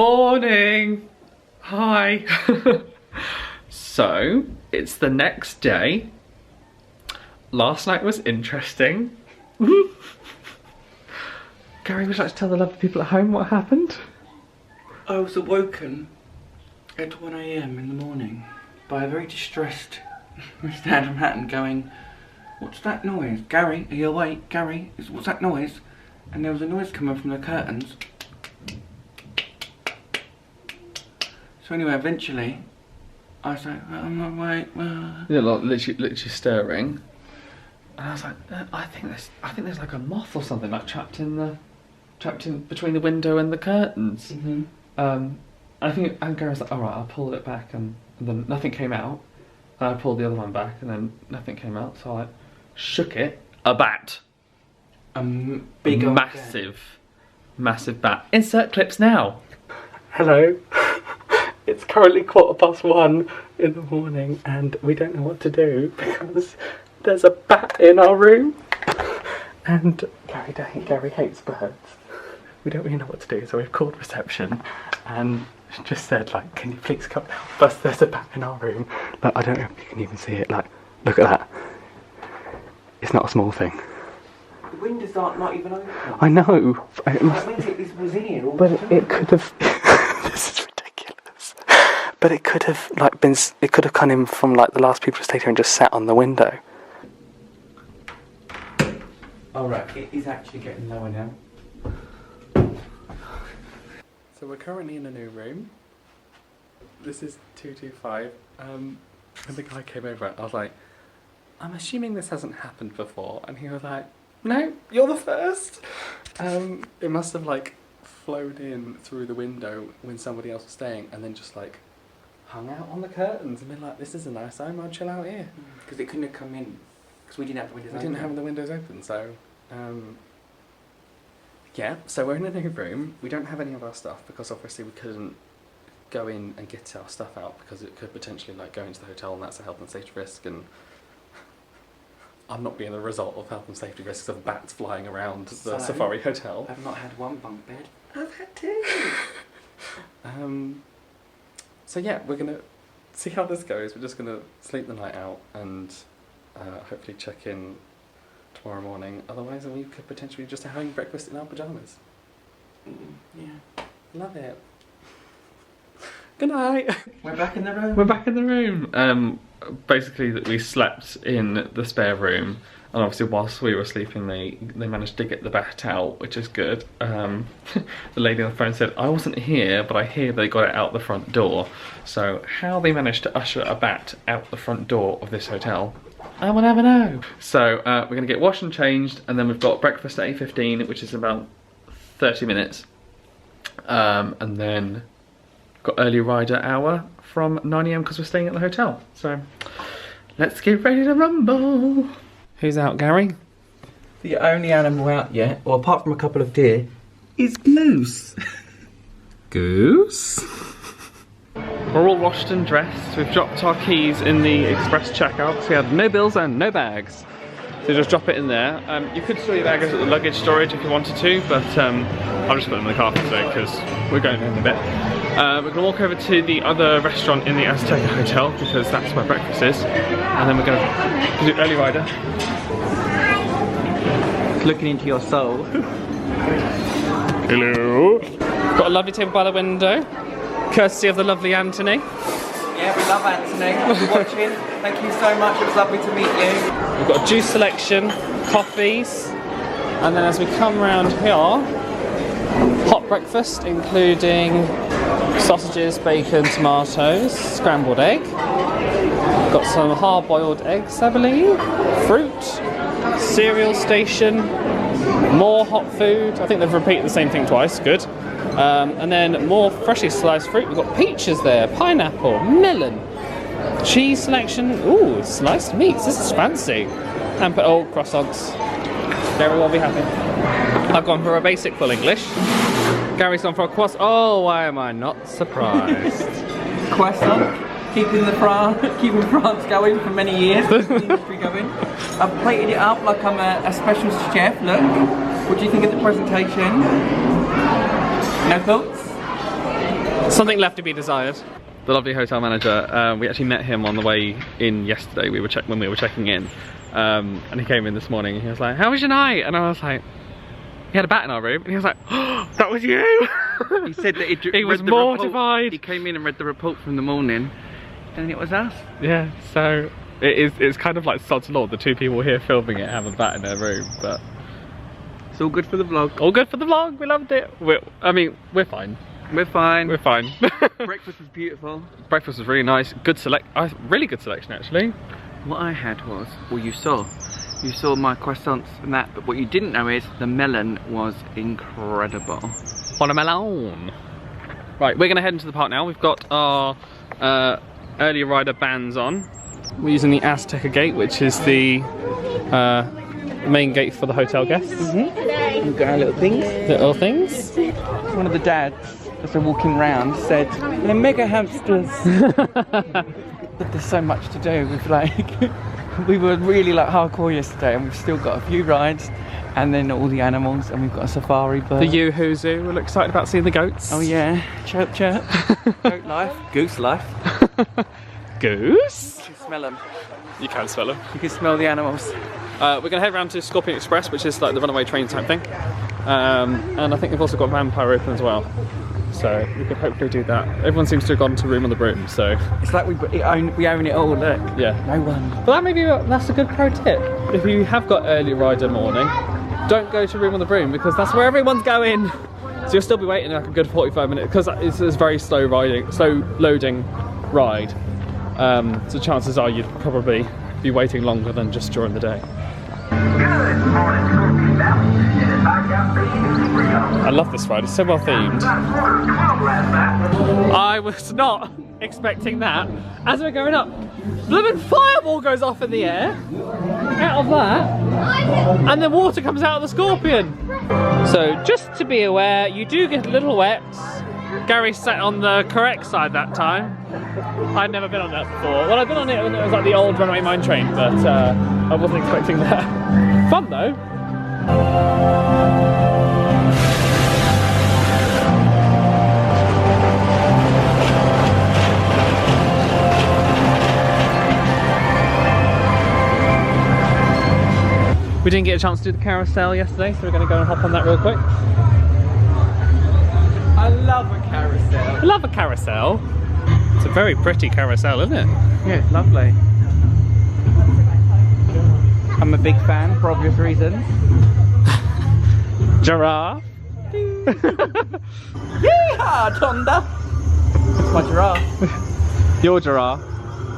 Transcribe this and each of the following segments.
Morning! Hi! So, it's the next day. Last night was interesting. Gary, would you like to tell the lovely people at home what happened? I was awoken at 1 AM in the morning by a very distressed Mr. Adam Hattan going, "What's that noise? Gary, are you awake? Gary, what's that noise?" And there was a noise coming from the curtains. So anyway, eventually, I was like, "I'm not awake." Yeah, like literally stirring. And I was like, I think there's like a moth or something like trapped in between the window and the curtains. Mm-hmm. And Gary was like, all right, I'll pull it back, and then nothing came out. And I pulled the other one back, and then nothing came out. So I shook it. A bat. Big old massive bat. Insert clips now. Hello. It's currently 1:15 in the morning, and we don't know what to do because there's a bat in our room. And Gary hates birds. We don't really know what to do, so we've called reception and just said, like, "Can you please come help us? There's a bat in our room." Like, I don't know if you can even see it. Like, look at that. It's not a small thing. The windows aren't not even open. I know. That means it was in here. But it could have. This is ridiculous. But it could have been. It could have come in from like the last people who stayed here and just sat on the window. Oh right, it is actually getting lower now. So we're currently in a new room. This is 225. And the guy came over, I was like, "I'm assuming this hasn't happened before." And he was like, "No, you're the first." It must have like flown in through the window when somebody else was staying, and then just like hung out on the curtains and been like, "This is a nice home, I'll chill out here." Because it couldn't have come in, because we didn't have the windows open. We didn't have the windows open, so yeah, so we're in a new room. We don't have any of our stuff because obviously we couldn't go in and get our stuff out because it could potentially like go into the hotel, and that's a health and safety risk, and I'm not being the result of health and safety risks of bats flying around the Safari Hotel. I've not had one bunk bed. I've had two. So yeah, we're gonna see how this goes. We're just gonna sleep the night out and hopefully check in tomorrow morning. Otherwise, we could potentially just having breakfast in our pyjamas. Yeah, love it. Good night. We're back in the room. We're back in the room. Basically, we slept in the spare room, and obviously, whilst we were sleeping, they managed to get the bat out, which is good. The lady on the phone said, "I wasn't here, but I hear they got it out the front door." So, how they managed to usher a bat out the front door of this hotel, I will never know. So we're going to get washed and changed, and then we've got breakfast at 8:15, which is about 30 minutes. And then got early rider hour from 9 AM because we're staying at the hotel. So let's get ready to rumble. Who's out, Gary? The only animal out yet, well apart from a couple of deer, is Goose. Goose? We're all washed and dressed. We've dropped our keys in the express checkout. So we had no bills and no bags. So just drop it in there. You could store your bags at the luggage storage if you wanted to, but I'll just put them in the car for today because we're going home in a bit. We're going to walk over to the other restaurant in the Azteca Hotel because that's where breakfast is. And then we're going to do early rider. Looking into your soul. Hello. Got a lovely table by the window. Courtesy of the lovely Anthony. Yeah, we love Anthony. Thanks for watching. Thank you so much. It was lovely to meet you. We've got a juice selection, coffees, and then as we come round here, hot breakfast including sausages, bacon, tomatoes, scrambled egg. Got some hard-boiled eggs, I believe. Fruit, cereal station, more hot food. I think they've repeated the same thing twice. Good. And then more freshly sliced fruit. We've got peaches there, pineapple, melon, cheese selection. Ooh, sliced meats. This is fancy. And croissants. Gary will be happy. I've gone for a basic full English. Gary's gone for a croissant. Oh, why am I not surprised? Croissant. Keeping France going for many years. The industry going. I've plated it up like I'm a special chef. Look. What do you think of the presentation? No thoughts? Something left to be desired. The lovely hotel manager, we actually met him on the way in yesterday. When we were checking in, and he came in this morning and he was like, "How was your night?" And I was like, "He had a bat in our room," and he was like, "Oh, that was you." He said that he was mortified. He came in and read the report from the morning, and it was us. Yeah, so it's kind of like sod's law. The two people here filming it have a bat in their room, but it's all good for the vlog. All good for the vlog. We loved it. We're fine. We're fine. We're fine. Breakfast was beautiful. Breakfast was really nice. Really good selection actually. What I had was, well, you saw my croissants and that, but what you didn't know is the melon was incredible. Watermelon. Right, we're gonna head into the park now. We've got our early rider bands on. We're using the Azteca gate, which is the main gate for the hotel guests. We've got our little things. Little things. One of the dads, as they're walking round, said, "They're mega hamsters." But there's so much to do. We were really like hardcore yesterday, and we've still got a few rides, and then all the animals, and we've got a safari bird. The Yoo-Hoo Zoo. We're excited about seeing the goats. Oh yeah, chirp chirp. Goat life, goose life. Goose? You can smell them. You can smell them. You can smell the animals. We're going to head round to Scorpion Express, which is like the runaway train type thing. And I think they've also got Vampire open as well. So we could hopefully do that. Everyone seems to have gone to Room on the Broom, so... It's like we own it all, look. Yeah. No one. But that's a good pro tip. If you have got early rider morning, don't go to Room on the Broom, because that's where everyone's going. So you'll still be waiting like a good 45 minutes, because it's a very slow loading ride. So chances are you'd probably be waiting longer than just during the day. I love this ride, it's so well themed. I was not expecting that. As we're going up, blooming fireball goes off in the air, out of that, and then water comes out of the Scorpion. So just to be aware, you do get a little wet. Gary sat on the correct side that time. I'd never been on that before. Well, I've been on it when it was like the old runaway mine train, but I wasn't expecting that. Fun though. We didn't get a chance to do the carousel yesterday, so we're going to go and hop on that real quick. I love a carousel. I love a carousel. It's a very pretty carousel, isn't it? Yeah, it's lovely. I'm a big fan for obvious reasons. Giraffe. Yeehaw, Tonda! It's my giraffe Your giraffe.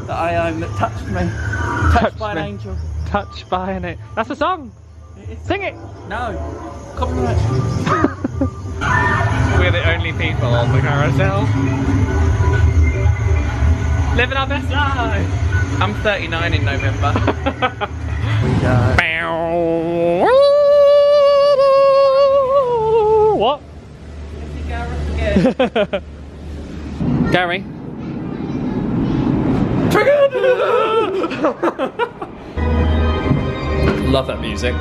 that I own that touched me. Touched by an angel. Touched by an angel. That's a song. Sing it. No. Copyright. We're the only people on the carousel. Living our best life. I'm 39 in November. What? Gary? Love that music.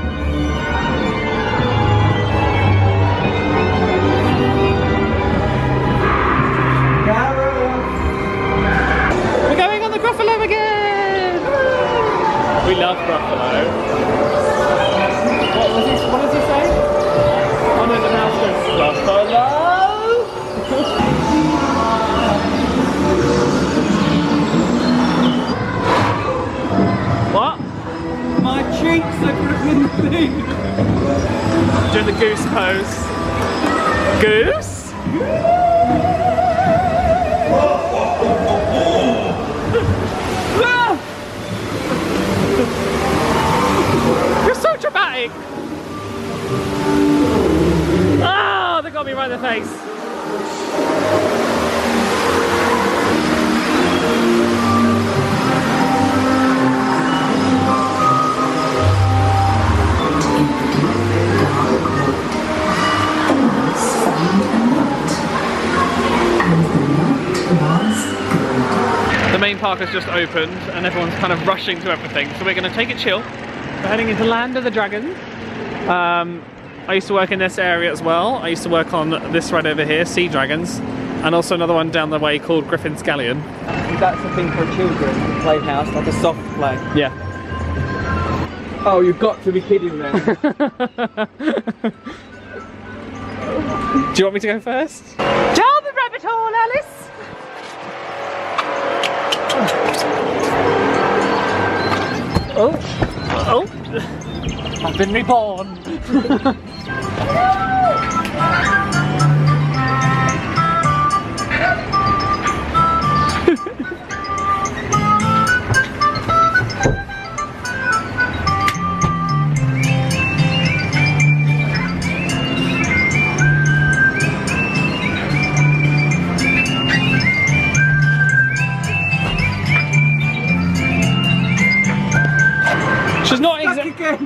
We're going on the Gruffalo again! We love Gruffalo. What does he say? Oh no, the mouse goes Gruffalo! What? My cheeks are gripping the thing. Doing the goose pose. Goose? You're so dramatic! Ah, they got me right in the face. The main park has just opened and everyone's kind of rushing to everything, so we're going to take it chill. We're heading into Land of the Dragons. I used to work in this area as well. I used to work on this ride over here, Sea Dragons. And also another one down the way called Griffin's Galleon. That's a thing for children, a playhouse, like a soft play. Yeah. Oh, you've got to be kidding me. Do you want me to go first? Down the rabbit hole, Alice! Oh. Oh. I've been reborn.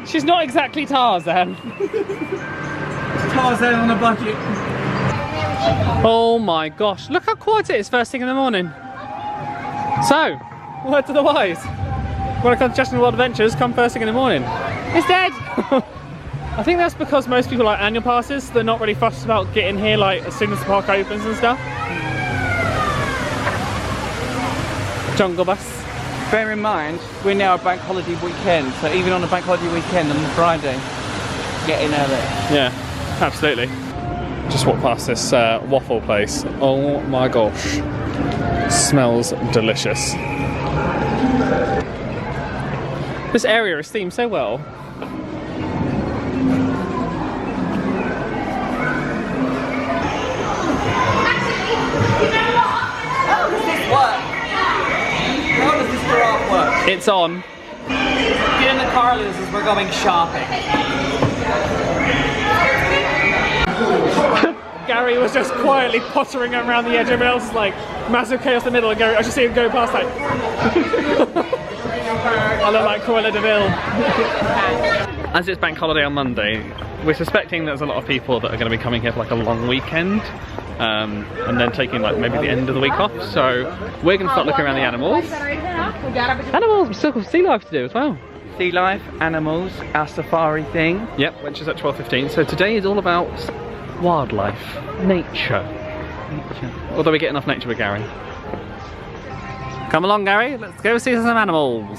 She's not exactly Tarzan. Tarzan on a budget. Oh my gosh, look how quiet it is first thing in the morning. So, word to the wise. When I come to Chessington World of Adventures, come first thing in the morning. It's dead! I think that's because most people like annual passes, they're not really fussed about getting here like as soon as the park opens and stuff. Jungle bus. Bear in mind, we're now a bank holiday weekend, so even on a bank holiday weekend on Friday, get in early. Yeah, absolutely. Just walked past this waffle place. Oh my gosh. Smells delicious. This area is themed so well. How does this giraffe work? It's on. Get in the car, Liz, as we're going shopping. Gary was just quietly pottering around the edge. Everyone else is like massive chaos in the middle, and Gary, I just see him go past like. I look like Cruella de Vil. As it's bank holiday on Monday, we're suspecting there's a lot of people that are going to be coming here for like a long weekend. And then taking like maybe the end of the week off. So we're going to start looking around the animals. Animals, we still got sea life to do as well. Sea life, animals, our safari thing. Yep, which is at 12:15. So today is all about wildlife, nature. Although we get enough nature with Gary. Come along, Gary. Let's go see some animals.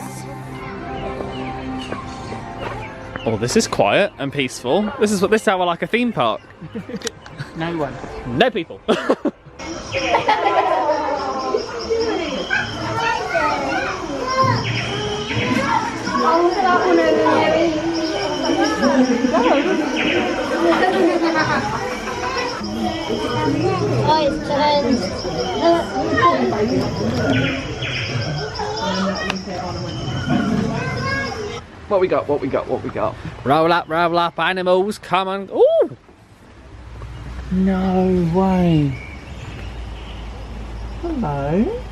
Oh, this is quiet and peaceful. This is how I like a theme park. No one. No people. What we got, what we got, what we got? Roll up, animals, come on. Ooh! No way. Hello?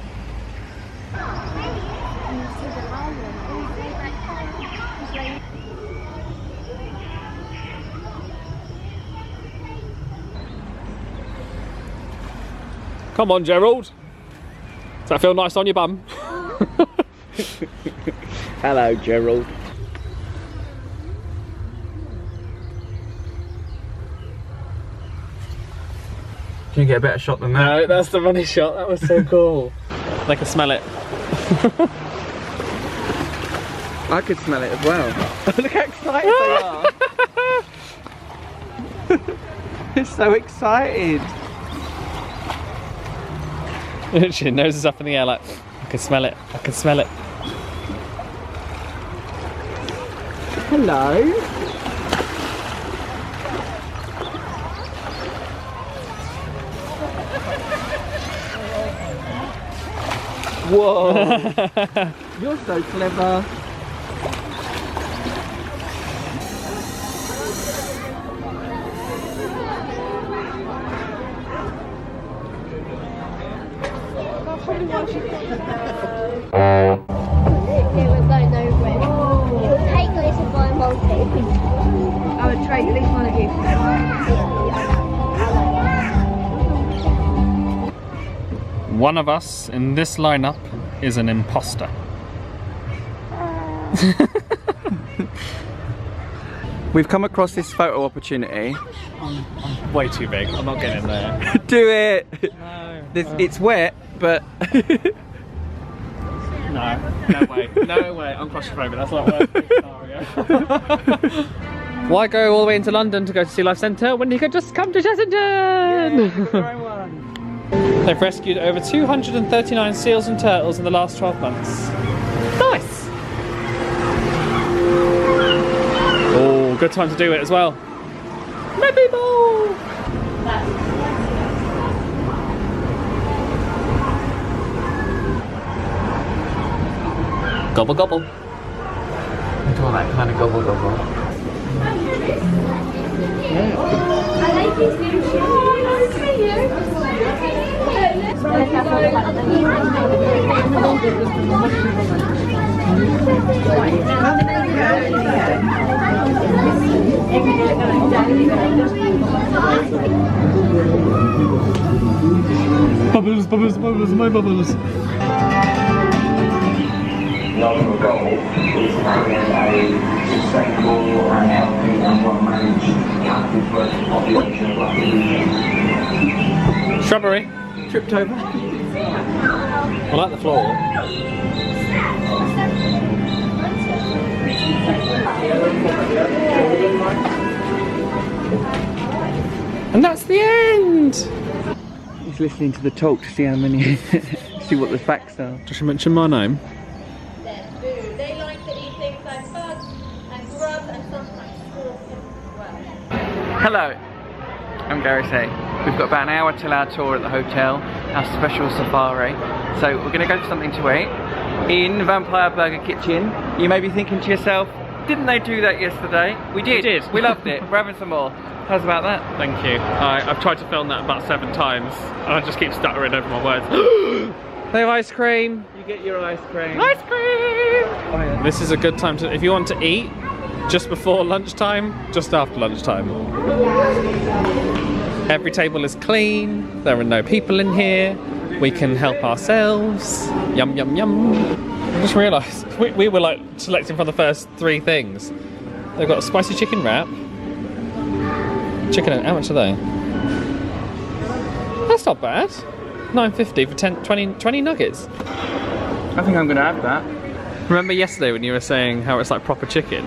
Come on, Gerald. Does that feel nice on your bum? Hello, Gerald. Can you get a better shot than that? No, that's the running shot. That was so cool. They can smell it. I could smell it as well. Look how excited they are. They're so excited. She noses up in the air like, I can smell it, I can smell it. Hello. Whoa. You're so clever. I would trade at least one of you. One of us in this lineup is an imposter. We've come across this photo opportunity. I'm way too big. I'm not getting in there. Do it! No. It's wet, but... No way. No way. I'm claustrophobic. That's not worth scenario. Why go all the way into London to go to Sea Life Centre when you could just come to Chessington? They've rescued over 239 seals and turtles in the last 12 months. Nice! Oh, good time to do it as well. Maybe more! Gobble gobble. I call that kind of gobble gobble. Bubbles, bubbles, bubbles, my bubbles. Local goal is having a sustainable and healthy and well-managed captive bird population of Latin. Shrubbery. Tripped over. I like the floor. And that's the end! He's listening to the talk to see how many... see what the facts are. Just mention my name. They like to eat things like bugs and grubs and sometimes scorpions as well. Hello, I'm Gary C. We've got about an hour till our tour at the hotel, our special safari. So we're going to go for something to eat in Vampire Burger Kitchen. You may be thinking to yourself, didn't they do that yesterday? We did. We loved it. We're having some more. How's about that? Thank you. I've tried to film that about 7 times and I just keep stuttering over my words. They have ice cream. You get your ice cream. Ice cream! Oh, yeah. This is a good time to, if you want to eat, just before lunchtime, just after lunchtime. Every table is clean, there are no people in here, we can help ourselves. Yum, yum, yum. I just realised, we were like selecting from the first 3 things. They've got a spicy chicken wrap. Chicken, how much are they? That's not bad. $9.50 for 20 nuggets. I think I'm going to have that. Remember yesterday when you were saying how it's like proper chicken?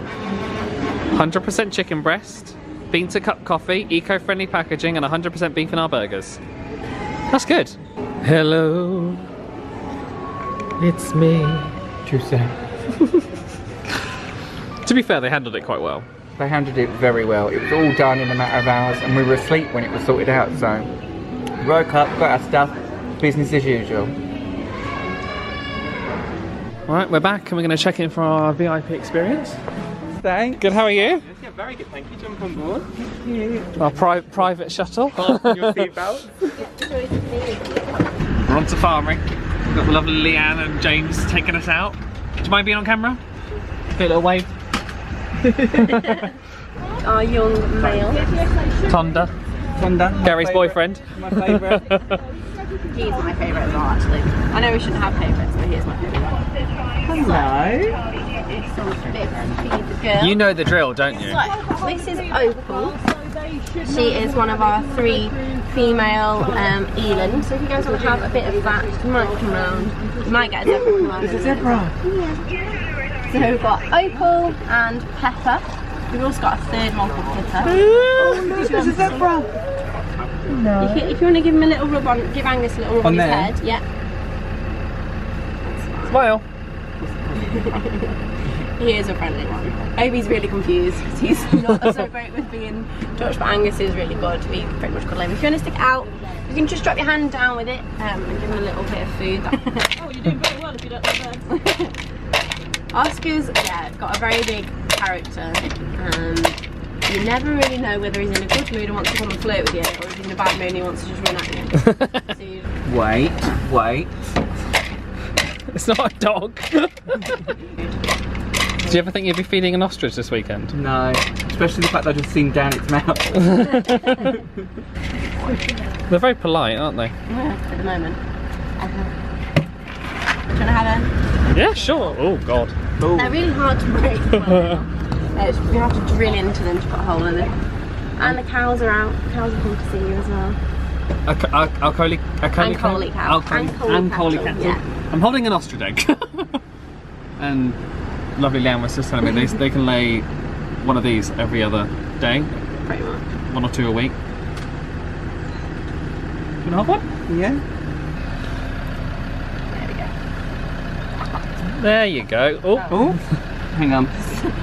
100% chicken breast, bean to cup coffee, eco-friendly packaging, and 100% beef in our burgers. That's good. Hello, it's me. True say. To be fair, they handled it quite well. They handled it very well. It was all done in a matter of hours and we were asleep when it was sorted out, so woke up, got our stuff, business as usual. Right, we're back and we're going to check in for our VIP experience. Thanks. Good, how are you? Yes, yeah, very good, thank you. Jump on board. Our private shuttle. Your seatbelt. We're on safari. We've got the lovely Leanne and James taking us out. Do you mind being on camera? Do a little wave. Our young male. Tonda. Gary's boyfriend. My favourite. He's my favourite as well, actually. I know we shouldn't have favourites, but he's my favourite. Hello. You know the drill, don't you? So, this is Opal. She is one of our 3 female eland. So if you guys want to have a bit of that, you might come round. You might get a zebra come round. It's a zebra. So we've got Opal and Pepper. We've also got a 3rd one called Pippa. There's a zebra. No. If you want to give him a little rub on, give Angus a little rub on his there? head. Yeah. Smile. He is a friendly one. Obi's really confused because he's not so great with being touched, but Angus is really good. We pretty much cuddle him. If you want to stick it out, you can just drop your hand down with it and give him a little bit of food. Oh, you're doing very well if you don't like birds. Oscar's, yeah, got a very big character. You never really know whether he's in a good mood and wants to come and flirt with you, or if he's in a bad mood and he wants to just run at you. So Wait. It's not a dog. Do you ever think you'd be feeding an ostrich this weekend? No, especially the fact that I've just seen down its mouth. They're very polite, aren't they? Yeah, at the moment. Do you want to have a... Yeah, sure. Oh, God. They're really hard to break. You have to drill into them to put a hole in it. And the cows are out. The cows are coming to see you as well. Alcoholic Coley cow. And Coley cattle. Yeah. I'm holding an ostrich egg. And lovely Leanne was just telling me they can lay one of these every other day. Pretty much. 1 or 2 a week. You wanna have one? Yeah. There you go. Oh, Oh, hang on.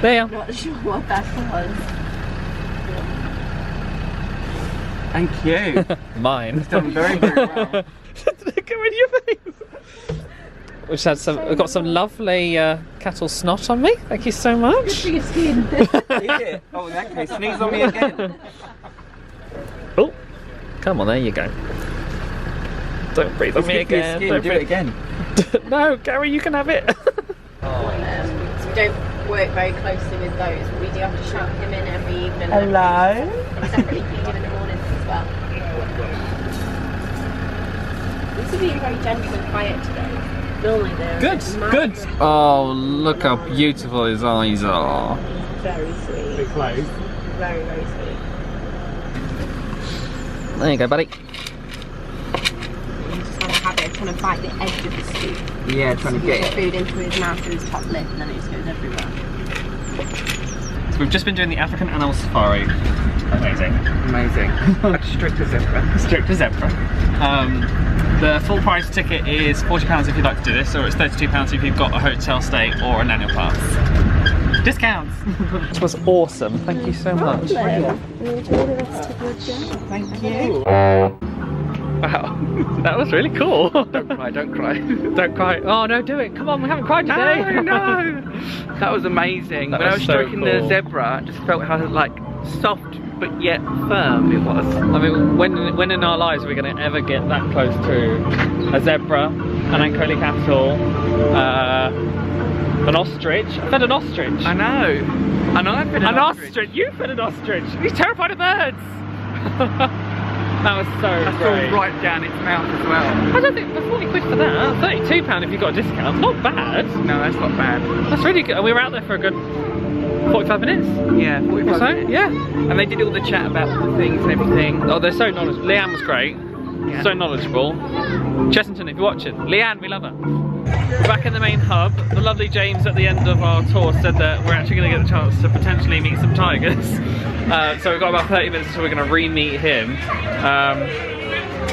there. I'm not sure what that was. Thank you. Mine. It's done very, very well. Did it go in your face? We've got some lovely cattle snot on me. Thank you so much. For your skin. Is it? Oh, in that case, sneeze on me again. Oh, come on, there you go. Don't breathe on me again. Don't do it again. No, Gary, you can have it. So we don't work very closely with those, but we do have to shout him in every evening. Hello. Separately feed him in the mornings as well. These are being very gentle and quiet today. Normally they're Good. Oh, look how beautiful his eyes are. very sweet. Very, very sweet. There you go, buddy. You just have a habit of trying to bite the edge of the scoop. Yeah, trying to get the it. food into his mouth through his top lip, and then it just goes everywhere. So we've just been doing the African Animal Safari. Amazing. Amazing. Like strict as zebra. Strict as zebra. The full price ticket is £40 if you'd like to do this, or it's £32 if you've got a hotel stay or an annual pass. Discounts! This was awesome. Thank you so much. Enjoy the rest of your journey. Thank you. Wow, that was really cool. Don't cry, don't cry. Don't cry. Oh no, do it. Come on, we haven't cried today. No. That was amazing. That when I was was so stroking cool. the zebra, I just felt how like soft but yet firm it was. I mean, when in our lives are we going to ever get that close to a zebra, an Ankoli cattle, an ostrich? I fed an ostrich. I know. And I fed An ostrich. You fed an ostrich. He's terrified of birds. That was so I great. saw right down its mouth as well. I don't think, for 40 quid for that, £32 if you've got a discount, not bad. No, that's not bad. That's really good. And we were out there for a good 45 minutes. Yeah, 45 Or so, minutes. yeah. And they did all the chat about the things and everything. Oh, they're so knowledgeable. Leanne was great. Yeah. So knowledgeable. Chessington, if you're watching, Leanne, we love her. We're back in the main hub. The lovely James at the end of our tour said that we're actually going to get the chance to potentially meet some tigers. So we've got about 30 minutes until we're going to re-meet him.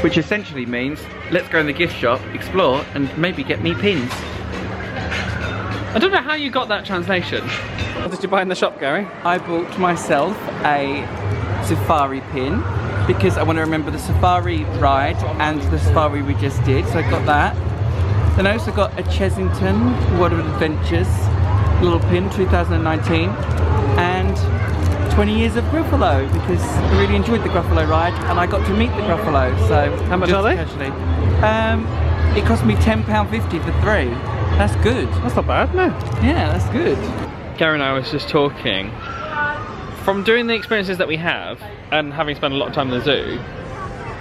Which essentially means, let's go in the gift shop, explore, and maybe get me pins. I don't know how you got that translation. What did you buy in the shop, Gary? I bought myself a safari pin because I want to remember the safari ride and the safari we just did, so I got that. Then I also got a Chessington World of Adventures little pin, 2019, and 20 years of Gruffalo because I really enjoyed the Gruffalo ride and I got to meet the Gruffalo. So How much just are they? Casually. It cost me £10.50 for 3. That's good. That's not bad, no. Yeah, that's good. Gary and I was just talking. From doing the experiences that we have and having spent a lot of time in the zoo,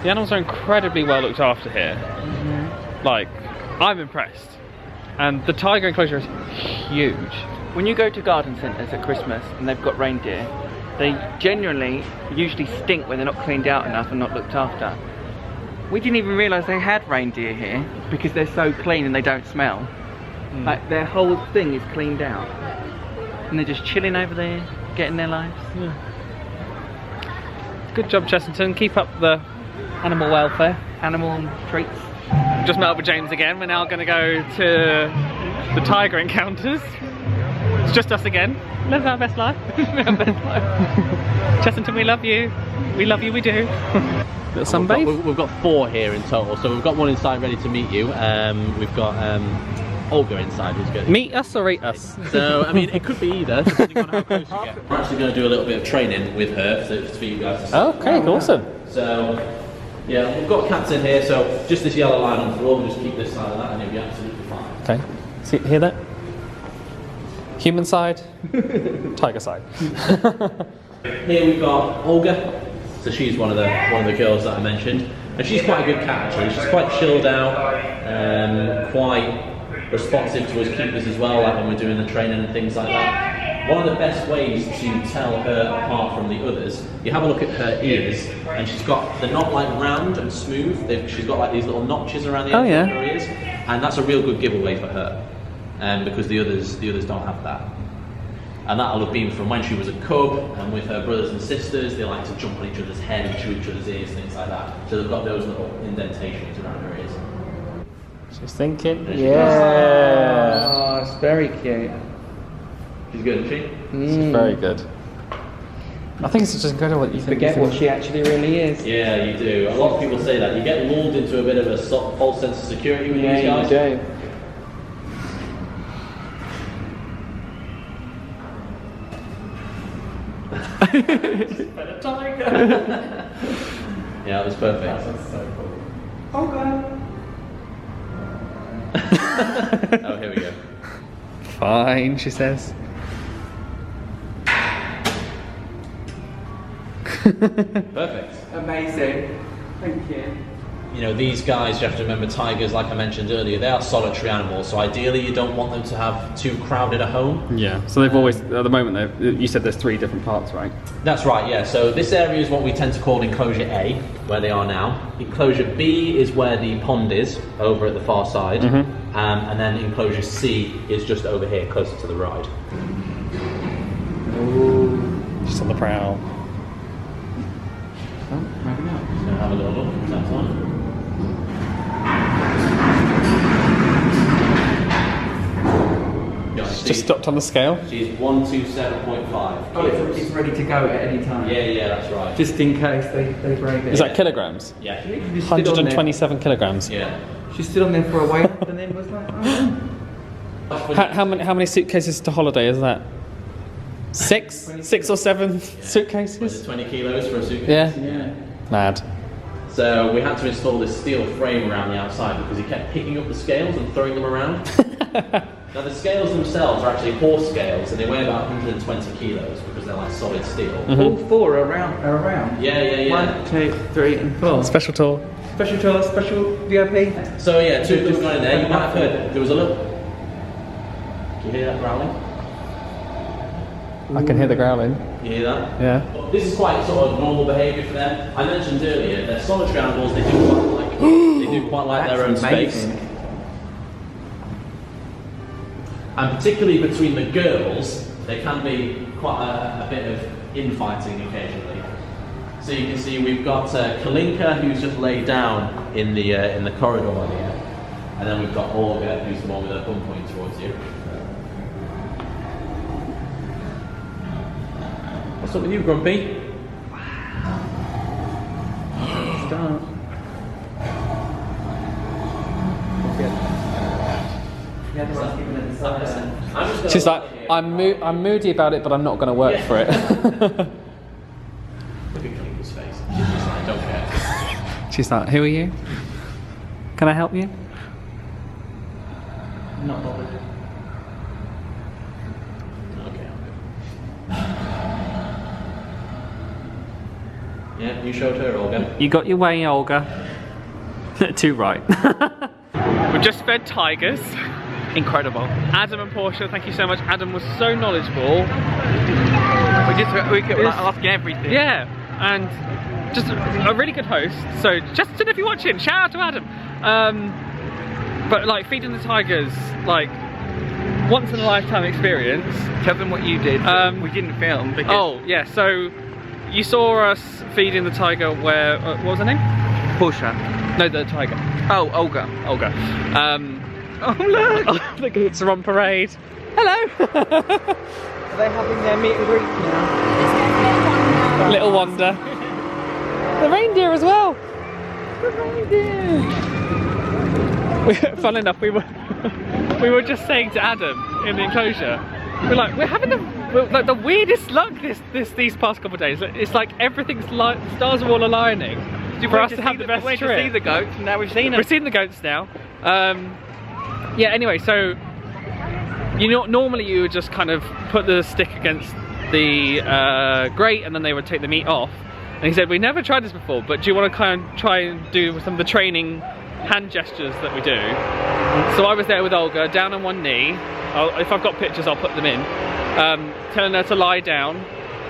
the animals are incredibly well looked after here. Like, I'm impressed. And the tiger enclosure is huge. When you go to garden centres at Christmas and they've got reindeer, they genuinely usually stink when they're not cleaned out enough and not looked after. We didn't even realise they had reindeer here because they're so clean and they don't smell. Like their whole thing is cleaned out. And they're just chilling over there, getting their lives. Yeah. Good job, Chessington. Keep up the animal welfare. Animal treats. Just met up with James again. We're now going to go to the tiger encounters. It's just us again. Live our best life. Chessington, we love you. We love you, we do. Little sunbathe. We've got 4 here in total, so we've got one inside ready to meet you. We've got Olga inside who's good. Meet us or eat us? So, I mean, it could be either, depending on how close you get. We're actually going to do a little bit of training with her for you guys to see. Okay, awesome. So, yeah, we've got cats in here, so just this yellow line on the floor, we'll just keep this side of that and you'll be absolutely fine. Okay. See, hear that? Human side, tiger side. Here we've got Olga. So she's one of the girls that I mentioned, and she's quite a good cat actually. She's quite chilled out, quite responsive to us keepers as well, like when we're doing the training and things like that. one of the best ways to tell her apart from the others, you have a look at her ears, and they're not like round and smooth. She's got like these little notches around the edge of her ears, and that's a real good giveaway for her, because the others don't have that. And that'll have been from when she was a cub, and with her brothers and sisters, they like to jump on each other's head and chew each other's ears, things like that. So they've got those little indentations around her ears. She's thinking. Yeah. Oh, it's very cute. She's good, isn't she? She's very good. I think it's just incredible what you Forget what she actually really is. Yeah, you do. A lot of people say that. You get lulled into a bit of a false sense of security with these guys. You do. Yeah, that was perfect. That's so cool. Okay. Oh, here we go. Fine, she says. Perfect. Amazing. Thank you. You know, these guys, you have to remember, tigers, like I mentioned earlier, they are solitary animals, so ideally you don't want them to have too crowded a home. Yeah, so they've always, at the moment, you said there's 3 different parts, right? That's right, yeah. So this area is what we tend to call enclosure A, where they are now. Enclosure B is where the pond is, over at the far side. And then enclosure C is just over here, closer to the ride. Ooh, just on the prowl. Oh, maybe not. So have a little look from that side. Just stopped on the scale. She's 127.5. Oh, it's ready to go at any time. Yeah, that's right. Just in case they break it. Is that kilograms? Yeah. 127 kilograms. Yeah. She stood on there for a while and then was like, oh. How many suitcases to holiday is that? 6 or 7 suitcases? Was it 20 kilos for a suitcase? Yeah. Mad. So we had to install this steel frame around the outside because he kept picking up the scales and throwing them around. Now the scales themselves are actually horse scales, and they weigh about 120 kilos because they're like solid steel. All 4 are around. Yeah. 1, 2, 3 and 4. Special tour. Special tour, special VIP. So yeah, 2 of them got in there. You might have heard there was a little. Do you hear that growling? I can hear the growling. You hear that? Yeah. This is quite sort of normal behaviour for them. I mentioned earlier they're solitary animals. They do quite like their own space. And particularly between the girls, there can be quite a bit of infighting occasionally. So you can see we've got Kalinka, who's just laid down in the corridor here, and then we've got Olga, who's the one with her thumb pointing towards you. What's up with you, Grumpy? Start. She's like, I'm moody about it, but I'm not going to work for it. Look at Kalinka's face. She's just like, I don't care. She's like, who are you? Can I help you? Not bothered. Okay, I'm good. Yeah, you showed her, Olga. You got your way, Olga. Too right. We've just fed tigers. Incredible. Adam and Portia, thank you so much. Adam was so knowledgeable. We kept asking everything. Yeah, and just a really good host. So, Chessington, if you're watching, shout out to Adam. But like feeding the tigers, like once in a lifetime experience. Tell them what you did. We didn't film because. Oh yeah, so you saw us feeding the tiger where what was her name? Portia. No, the tiger. Oh, Olga. Olga. Oh look! The goats are on parade. Hello. Are they having their meet and greet now? Little Wanda. The reindeer as well. The reindeer. Fun enough, we were just saying to Adam in the enclosure, we're having the weirdest luck these past couple of days. It's like everything's like stars are all aligning for us to have the best trip. We went to see the goats, and now we've seen them. We've seen the goats now. Yeah. Anyway, so normally you would just kind of put the stick against the grate, and then they would take the meat off. And he said, we never tried this before, but do you want to kind of try and do some of the training hand gestures that we do. So I was there with Olga, down on one knee. If I've got pictures, I'll put them in. Telling her to lie down,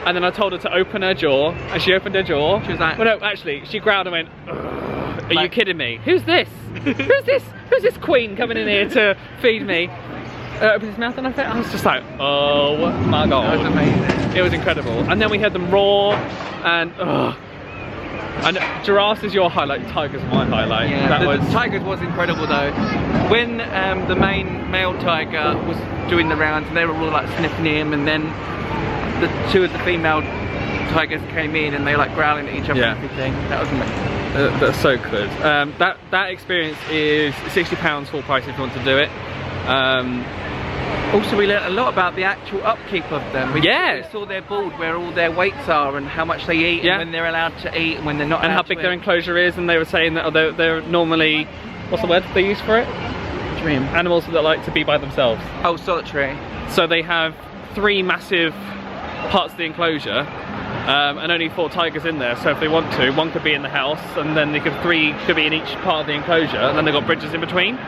and then I told her to open her jaw, and she opened her jaw. She was like, well, no, actually, she growled and went, "Are you kidding me? Who's this? Who's this? Who's this queen coming in here to feed me?" Opened his mouth, and I was just like, oh my god. That was amazing. It was incredible. And then we heard them roar, and giraffes is your highlight, tigers my highlight. Yeah, the tigers was incredible though. When the main male tiger was doing the rounds, and they were all like sniffing him, and then the two of the female tigers came in, and they were like growling at each other and everything. That was amazing. That's so good. That experience is £60 full price if you want to do it. Also, we learned a lot about the actual upkeep of them. We saw their board, where all their weights are, and how much they eat, and when they're allowed to eat, and when they're not allowed to eat. And how big their enclosure is, and they were saying that they're normally, what's the word they use for it? What do you mean? Animals that like to be by themselves. Oh, solitary. So they have 3 massive parts of the enclosure, and only 4 tigers in there. So if they want to, one could be in the house, and then 3 could be in each part of the enclosure, and then they've got bridges in between.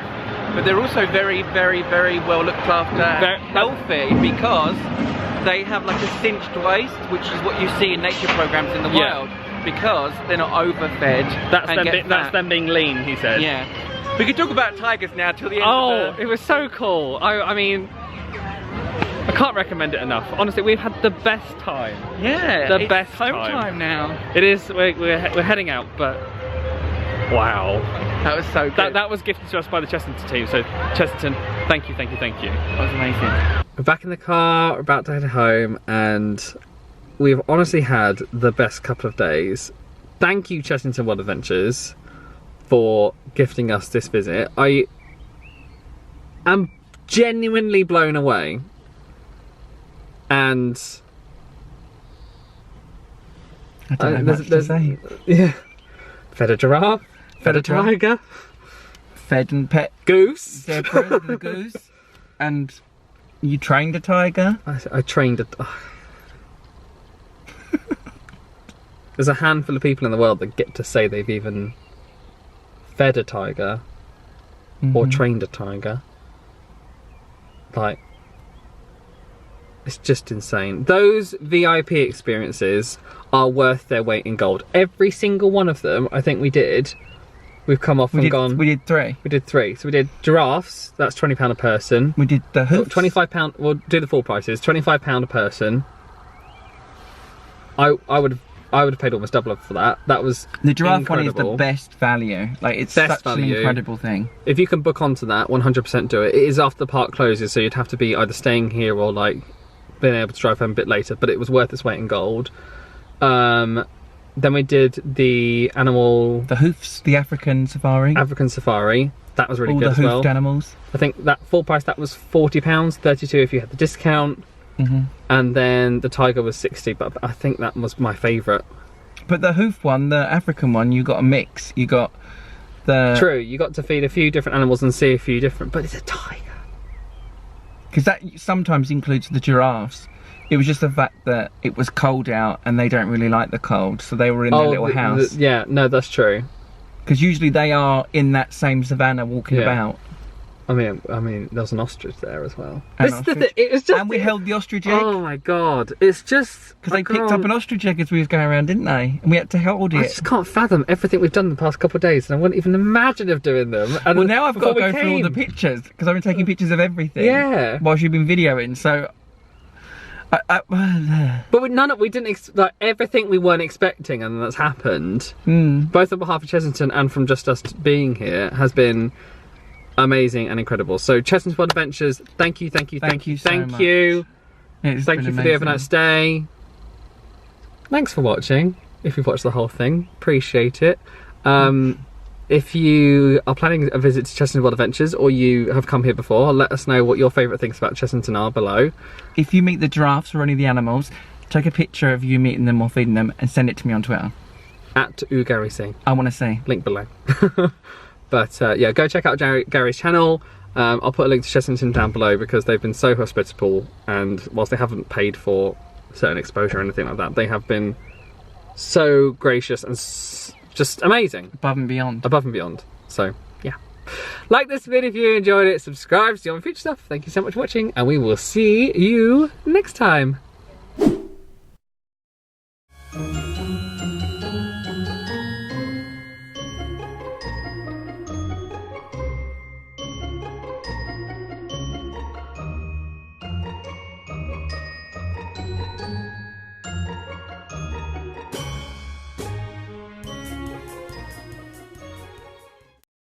But they're also very, very, very well looked after and healthy, because they have like a cinched waist, which is what you see in nature programs in the wild, because they're not overfed. That's them being lean, he said. Yeah. We could talk about tigers now till the end of it was so cool. I mean, I can't recommend it enough. Honestly, we've had the best time. Yeah, the best home time now. It is. We're heading out, but wow. That was so good. That was gifted to us by the Chessington team, so Chessington, thank you. That was amazing. We're back in the car, we're about to head home, and we've honestly had the best couple of days. Thank you, Chessington World of Adventures, for gifting us this visit. I am genuinely blown away, and I don't know much to say. Yeah, fed a giraffe. Fed a tiger. Fed and pet goose. The goose. And you trained a tiger? I trained a... There's a handful of people in the world that get to say they've even fed a tiger or trained a tiger. Like, it's just insane. Those VIP experiences are worth their weight in gold. Every single one of them, I think we did. We've come off and gone. We did 3. We did 3. So we did giraffes, that's £20 a person. We did the hoofs. £25, we'll do the full prices, £25 a person. I would have paid almost double for that. That was the giraffe incredible. one is the best value. Like, it's such an incredible thing. If you can book onto that, 100% do it. It is after the park closes, so you'd have to be either staying here or like being able to drive home a bit later, but it was worth its weight in gold. Then we did the hoofs, the African safari. That was really all good as well. All the hoofed animals. I think that full price, that was £40, 32 if you had the discount. And then the tiger was 60, but I think that was my favourite. But the hoof one, the African one, you got a mix. You got the... True, you got to feed a few different animals and see a few different, but it's a tiger. Because that sometimes includes the giraffes. It was just the fact that it was cold out and they don't really like the cold, so they were in their little house. Yeah, no, that's true. Because usually they are in that same savannah walking about. I mean, there was an ostrich there as well. And we held the ostrich egg. Oh my god, it's just... Because they picked up an ostrich egg as we was going around, didn't they? And we had to hold it. I just can't fathom everything we've done in the past couple of days, and I wouldn't even imagine of doing them. And well, now I've got to go through all the pictures, because I've been taking pictures of everything. Yeah. Whilst you've been videoing, so... But we didn't like everything we weren't expecting, and that's happened. Both on behalf of Chessington and from just us being here has been amazing and incredible. So Chessington World of Adventures, thank you so much. Thank you for the overnight stay. Thanks for watching. If you've watched the whole thing, appreciate it. If you are planning a visit to Chessington World of Adventures, or you have come here before, let us know what your favourite things about Chessington are below. If you meet the giraffes or any of the animals, take a picture of you meeting them or feeding them and send it to me on Twitter. @UGaryC. I want to see. Link below. But yeah, go check out Gary's channel. I'll put a link to Chessington down below, because they've been so hospitable, and whilst they haven't paid for certain exposure or anything like that, they have been so gracious and just amazing. Above and beyond. Above and beyond. So Like this video if you enjoyed it, subscribe to see on future stuff. Thank you so much for watching, and we will see you next time.